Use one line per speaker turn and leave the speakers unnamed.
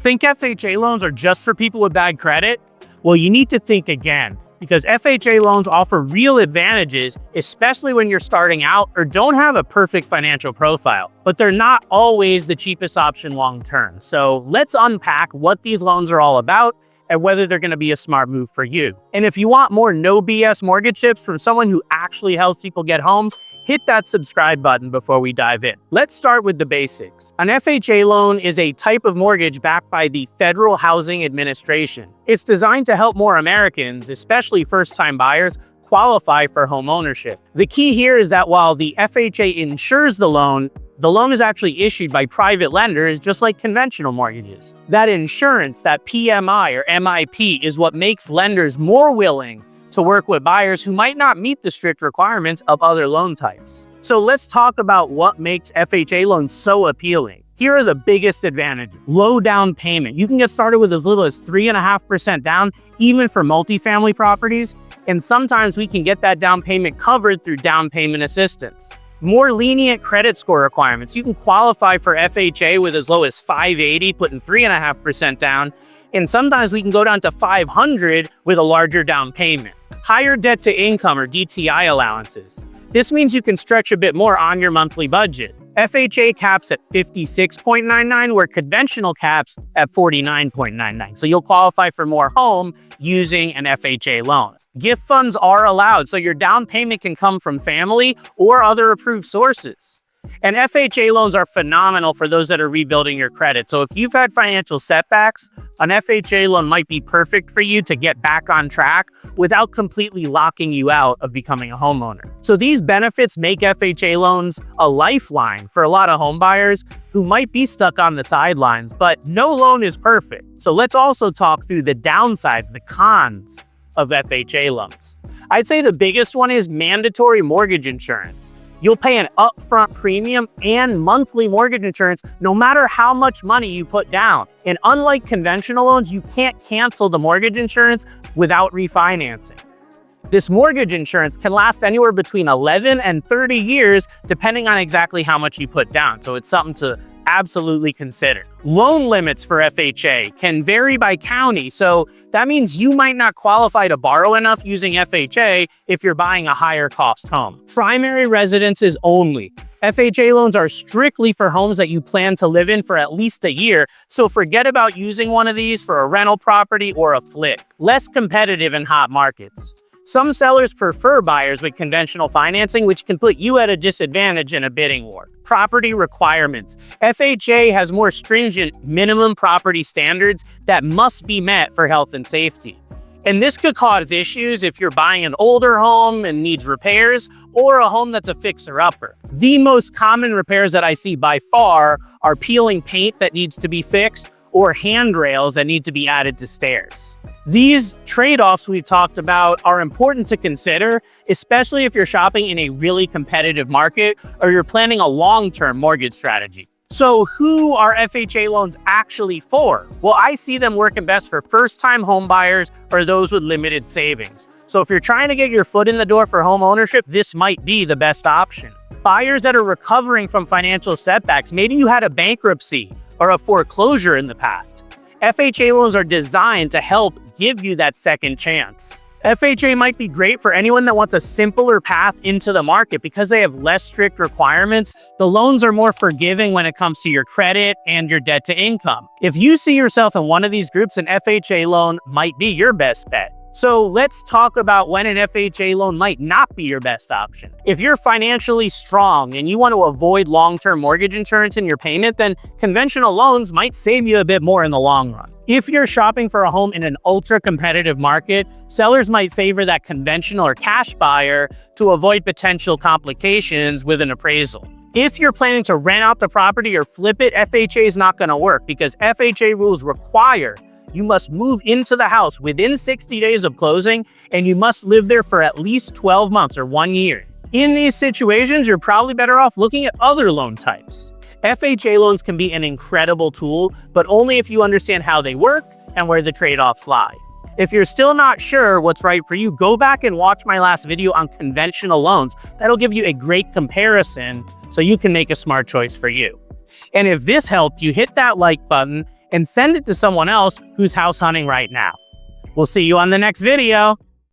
Think FHA loans are just for people with bad credit? Well, you need to think again, because FHA loans offer real advantages, especially when you're starting out or don't have a perfect financial profile. But they're not always the cheapest option long term. So let's unpack what these loans are all about and whether they're going to be a smart move for you. And if you want more no BS mortgage tips from someone who actually helps people get homes, hit that subscribe button before we dive in. Let's start with the basics. An FHA loan is a type of mortgage backed by the Federal Housing Administration. It's designed to help more Americans, especially first-time buyers, qualify for home ownership. The key here is that while the FHA insures the loan is actually issued by private lenders, just like conventional mortgages. That insurance, that PMI or MIP, is what makes lenders more willing to work with buyers who might not meet the strict requirements of other loan types. So let's talk about what makes FHA loans so appealing. Here are the biggest advantages. Low down payment. You can get started with as little as 3.5% down, even for multifamily properties. And sometimes we can get that down payment covered through down payment assistance. More lenient credit score requirements. You can qualify for FHA with as low as 580, putting 3.5% down. And sometimes we can go down to 500 with a larger down payment. Higher debt to income or DTI allowances. This means you can stretch a bit more on your monthly budget. FHA caps at 56.99, where conventional caps at 49.99. So you'll qualify for more home using an FHA loan. Gift funds are allowed, so your down payment can come from family or other approved sources. And FHA loans are phenomenal for those that are rebuilding your credit. So if you've had financial setbacks, an FHA loan might be perfect for you to get back on track without completely locking you out of becoming a homeowner. So these benefits make FHA loans a lifeline for a lot of home buyers who might be stuck on the sidelines, but no loan is perfect. So let's also talk through the downsides, the cons of FHA loans. I'd say the biggest one is mandatory mortgage insurance. You'll pay an upfront premium and monthly mortgage insurance no matter how much money you put down. And unlike conventional loans, you can't cancel the mortgage insurance without refinancing. This mortgage insurance can last anywhere between 11 and 30 years, depending on exactly how much you put down. So it's something to absolutely consider. Loan limits for FHA can vary by county, so that means you might not qualify to borrow enough using FHA if you're buying a higher cost home. Primary residences only. FHA loans are strictly for homes that you plan to live in for at least a year, so forget about using one of these for a rental property or a flip. Less competitive in hot markets. Some sellers prefer buyers with conventional financing, which can put you at a disadvantage in a bidding war. Property requirements. FHA has more stringent minimum property standards that must be met for health and safety. And this could cause issues if you're buying an older home and needs repairs, or a home that's a fixer-upper. The most common repairs that I see by far are peeling paint that needs to be fixed, or handrails that need to be added to stairs. These trade-offs we've talked about are important to consider, especially if you're shopping in a really competitive market or you're planning a long-term mortgage strategy. So who are FHA loans actually for? Well, I see them working best for first-time home buyers or those with limited savings. So if you're trying to get your foot in the door for home ownership, this might be the best option. Buyers that are recovering from financial setbacks, maybe you had a bankruptcy or a foreclosure in the past. FHA loans are designed to help give you that second chance. FHA might be great for anyone that wants a simpler path into the market because they have less strict requirements. The loans are more forgiving when it comes to your credit and your debt to income. If you see yourself in one of these groups, an FHA loan might be your best bet. So let's talk about when an FHA loan might not be your best option. If you're financially strong and you want to avoid long-term mortgage insurance in your payment, then conventional loans might save you a bit more in the long run. If you're shopping for a home in an ultra-competitive market, sellers might favor that conventional or cash buyer to avoid potential complications with an appraisal. If you're planning to rent out the property or flip it, FHA is not going to work because FHA rules require you must move into the house within 60 days of closing, and you must live there for at least 12 months or 1 year. In these situations, you're probably better off looking at other loan types. FHA loans can be an incredible tool, but only if you understand how they work and where the trade-offs lie. If you're still not sure what's right for you, go back and watch my last video on conventional loans. That'll give you a great comparison so you can make a smart choice for you. And if this helped you, hit that like button and send it to someone else who's house hunting right now. We'll see you on the next video.